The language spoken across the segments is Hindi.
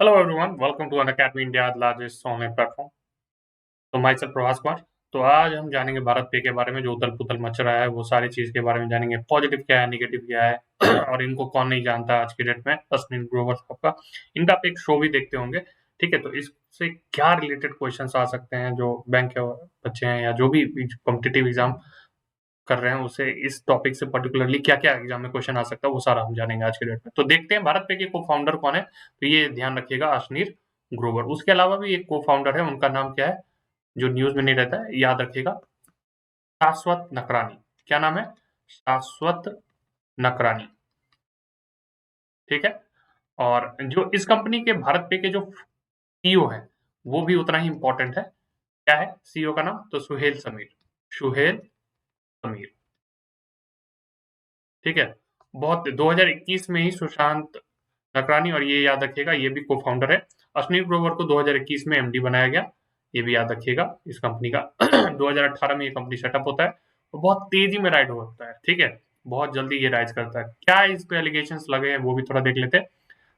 Hello everyone, welcome to Unacademy India's largest online platform. तो माई सेल्फ प्रभास कुमार। तो आज हम जानेंगे भारत पे के बारे में, जो उथल-पुथल मच रहा है, वो सारी चीज़ के बारे में जानेंगे। पॉजिटिव क्या है, नेगेटिव क्या है और इनको कौन नहीं जानता आज की डेट में, अश्विन ग्रोवर साहब का। इनका आप एक शो भी देखते होंगे, ठीक है? तो इससे क्या रिलेटेड क्वेश्चंस आ सकते हैं, जो बैंक के बच्चे हैं या जो भी कॉम्पिटिटिव एग्ज़ाम कर रहे हैं, उसे इस टॉपिक से पर्टिकुलरली क्या-क्या एग्ज़ाम में क्वेश्चन आ सकता है, वो सारा हम जानेंगे आज के डेट में। तो देखते हैं भारत पे के को-फाउंडर कौन है? तो ये ध्यान रखिएगा, अश्नीर ग्रोवर। उसके अलावा भी एक को-फाउंडर है, उनका नाम क्या है? जो न्यूज़ में नहीं रहता है, याद रखिएगा, शाश्वत नकरानी। क्या नाम है? शाश्वत नकरानी, ठीक है? और जो इस कंपनी के भारत पे के जो सीईओ हैं, वो भी उतना ही इम्पोर्टेंट है। क्या है सीईओ का नाम? तो सुहेल समीर। सुहेल समीर, ठीक है? बहुत 2021 में ही सुशांत नकरानी, और ये याद रखिएगा, ये भी को-फाउंडर है। अश्विनी ग्रोवर को 2021 में एमडी बनाया गया, ये भी याद रखिएगा इस कंपनी का। 2018 में ये कंपनी सेटअप होता है, और बहुत तेजी में राइज होता है, ठीक है? बहुत जल्दी ये राइज करता है। क्या इस पे एलिगेशंस लगे हैं, वो भी थोड़ा देख लेते हैं।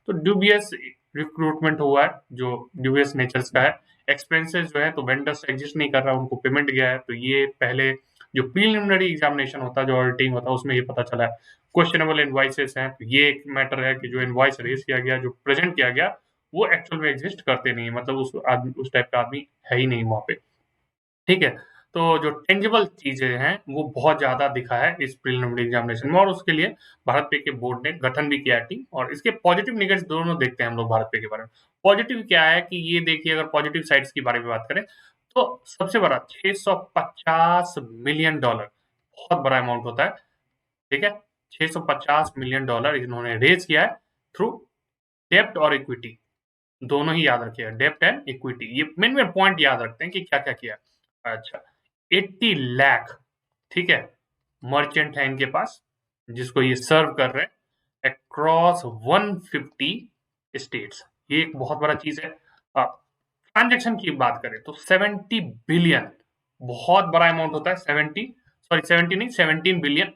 तो ड्यूबियस रिक्रूटमेंट हुआ है, जो ड्यूबियस नेचर्स का है। एक्सपेंसेस जो है, तो वेंडर्स एग्जिस्ट नहीं कर रहा, उनको पेमेंट गया है, तो ये पहले जो प्रीलिमिनरी एग्जामिनेशन होता है, जो ऑडिटिंग होता है, उसमें ये पता चला है। क्वेश्चनेबल इनवॉइसेस हैं, तो ये एक मैटर है कि जो इनवॉइस रेज किया गया, जो प्रेजेंट किया गया, वो एक्चुअल में एग्जिस्ट करते नहीं है, मतलब उस टाइप का आदमी है ही नहीं वहाँ पे, ठीक है? तो जो टेंजिबल चीज़ें हैं, वो बहुत ज़्यादा दिखा है इस प्रीलिमिनरी एग्जामिनेशन में, और उसके लिए भारत पे के बोर्ड ने गठन भी किया है टीम, और इसके पॉजिटिव नेगेटिव दोनों देखते हैं हम लोग भारत पे के बारे में। पॉजिटिव क्या है कि ये देखिए, अगर पॉजिटिव साइड्स के बारे में बात करें, तो सबसे बड़ा $650 मिलियन, बहुत बड़ा अमाउंट होता है, ठीक है? $650 मिलियन इन्होंने रेज़ किया है थ्रू डेब्ट और इक्विटी, दोनों ही याद रखिएगा, डेब्ट एंड इक्विटी। ये मेन पॉइंट याद रखते हैं कि क्या-क्या किया है। अच्छा, 80 लाख, ठीक है, मर्चेंट है इनके पास, जिसको ये सर्व कर रहे हैं अक्रॉस 150 स्टेट्स। ये एक बहुत बड़ा चीज है। ट्रांजेक्शन की बात करें तो 70 बिलियन, बहुत बड़ा अमाउंट होता है। 70 नहीं, 17 बिलियन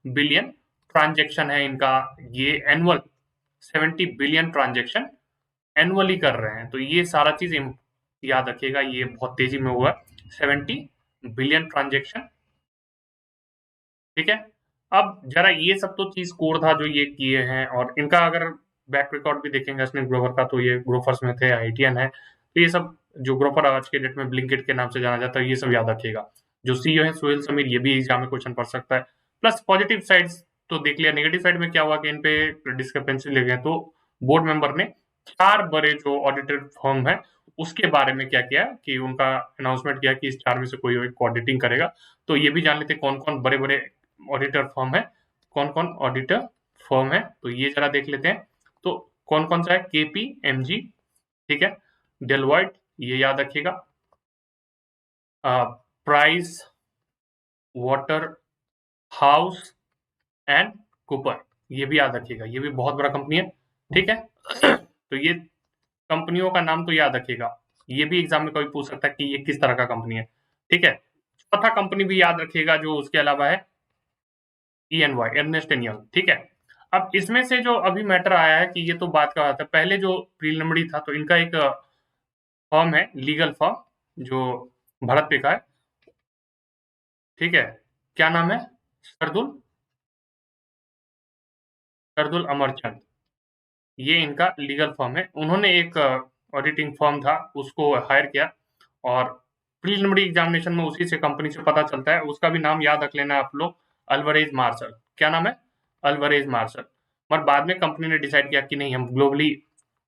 बिलियन ट्रांजेक्शन है इनका, ये एनुअल 70 बिलियन ट्रांजेक्शन एनुअली कर रहे हैं। तो ये सारा चीज याद रखिएगा, ये बहुत तेजी में हुआ है, 70 बिलियन ट्रांजेक्शन, ठीक है? अब जरा ये सब तो चीज कोर था जो ये किए हैं, और इनका अगर बैक रिकॉर्ड भी देखेंगे अश्विन ग्रोवर का, तो ये ग्रोफर्स में थे, आईटीएन है, तो ये सब जो ग्रोफर आज के डेट में ब्लिंकिट के नाम से जाना जाता है, ये सब याद रखिएगा। जो सीईओ है सुहेल समीर, ये भी एग्जाम में क्वेश्चन पढ़ सकता है। प्लस पॉजिटिव साइड्स तो देख लिया, नेगेटिव साइड में क्या हुआ कि इन पे डिस्क्रिपेंसी ले गए, तो बोर्ड मेंबर ने 4 बड़े जो ऑडिटेड फर्म है, उसके बारे में क्या किया कि उनका अनाउंसमेंट किया कि इस 4 में से कोई एक ऑडिटिंग करेगा। तो ये भी जान लेते कौन-कौन बड़े-बड़े ऑडिटर फर्म है, कौन-कौन ऑडिटर फर्म है, तो ये जरा देख लेते हैं। तो कौन-कौन सा है? केपीएमजी, ठीक है, डेलॉयट, ये याद रखिएगा, price water house and Cooper, ये भी याद रखिएगा, ये भी बहुत बड़ा कंपनी है, ठीक है? तो ये कंपनियों का नाम तो याद रखिएगा, ये भी एग्जाम में कभी पूछ सकता है कि ये किस तरह का कंपनी है, ठीक है? चौथा कंपनी भी याद रखिएगा जो उसके अलावा है, EY, अर्नेस्ट एंड यंग, ठीक है? अब इसमें से जो अभी मैटर आया है कि ये तो बात का था, पहले जो प्रीलिमिनरी था, तो इनका एक फर्म है, लीगल फर्म, जो भारत पे का है, ठीक है? क्या नाम है? शार्दुल शार्दुल अमरचंद, ये इनका लीगल फर्म है। उन्होंने एक ऑडिटिंग फर्म था, उसको हायर किया, और प्रीलिमिनरी एग्जामिनेशन में उसी से कंपनी से पता चलता है, उसका भी नाम याद रख लेना आप लोग, अल्वारेज मार्शल। क्या नाम है? Alvarez Marshall. पर बाद में कंपनी ने डिसाइड किया कि नहीं, हम ग्लोबली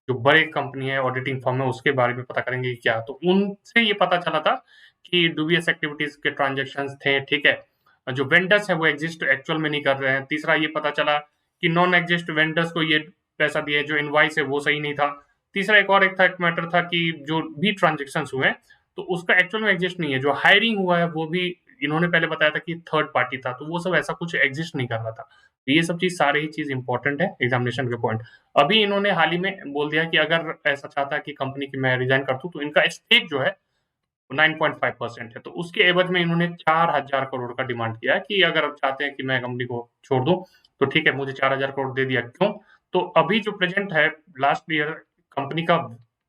जो बड़े कंपनी है, ऑडिटिंग फर्म है, उसके बारे में पता करेंगे कि क्या। तो उनसे ये पता चला था कि डूबियस एक्टिविटीज के ट्रांजेक्शन थे, ठीक है? जो वेंडर्स है वो एग्जिस्ट एक्चुअल में नहीं कर रहे हैं। तीसरा ये पता चला कि नॉन एग्जिस्ट वेंडर्स को ये पैसा दिया, जो इनवाइस है वो सही नहीं था। तीसरा एक मैटर था कि जो भी ट्रांजेक्शन हुए हैं, तो उसका एक्चुअल में एग्जिस्ट नहीं है। जो हायरिंग हुआ है, वो भी इन्होंने पहले बताया था कि थर्ड पार्टी था, तो वो सब ऐसा कुछ एग्जिस्ट नहीं कर रहा था। तो ये सब चीज, सारी ही चीज इंपॉर्टेंट है एग्जामिनेशन के पॉइंट। अभी इन्होंने हाल ही में बोल दिया कि अगर ऐसा चाहता है कि कंपनी की मैं रिजाइन कर दूं, तो इनका स्टेक जो है 9.5% है, तो उसके एवज में इन्होंने 4,000 करोड़ का डिमांड किया है कि अगर आप चाहते हैं कि मैं कंपनी को छोड़ दूं, तो ठीक है, मुझे 4,000 करोड़ दे दिया। क्यों? तो अभी जो प्रेजेंट है, लास्ट ईयर कंपनी का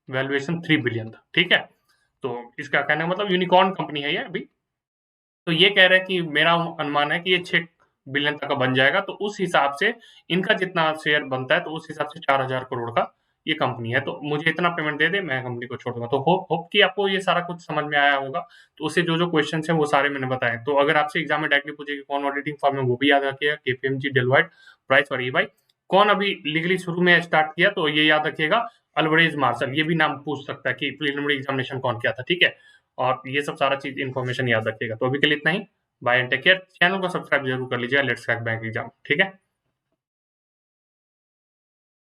वैल्यूएशन 3 बिलियन था, ठीक है? तो इसका कहने का मतलब यूनिकॉर्न कंपनी है ये अभी। तो ये कह रहे हैं कि मेरा अनुमान है कि ये 6 बिलियन तक का बन जाएगा, तो उस हिसाब से इनका जितना शेयर बनता है, तो उस हिसाब से 4,000 करोड़ का ये कंपनी है। तो मुझे इतना पेमेंट दे दे, मैं कंपनी को छोड़ दूँगा। तो होप कि आपको ये सारा कुछ समझ में आया होगा। तो उससे जो-जो क्वेश्चन्स हैं, वो सारे मैंने बताए। तो अगर आपसे एग्ज़ाम में डायरेक्टली पूछे कि कौन ऑडिटिंग फर्म है, वो भी याद रखिएगा, केपीएमजी, डेलोइट, प्राइस और ईवाई। कौन अभी लीगली शुरू में स्टार्ट किया, तो ये याद रखिएगा, अल्वरेज मार्शल। ये भी नाम पूछ सकता है कि प्रिलिमिनरी एग्ज़ामिनेशन कौन किया था, ठीक है? और ये सब सारा चीज़ इन्फॉर्मेशन याद रखिएगा। तो अभी के लिए इतना ही। Bye and take care. Channel को सब्सक्राइब जरूर कर लीजिएगा। लेट्स क्रैक बैंक एग्जाम, ठीक है?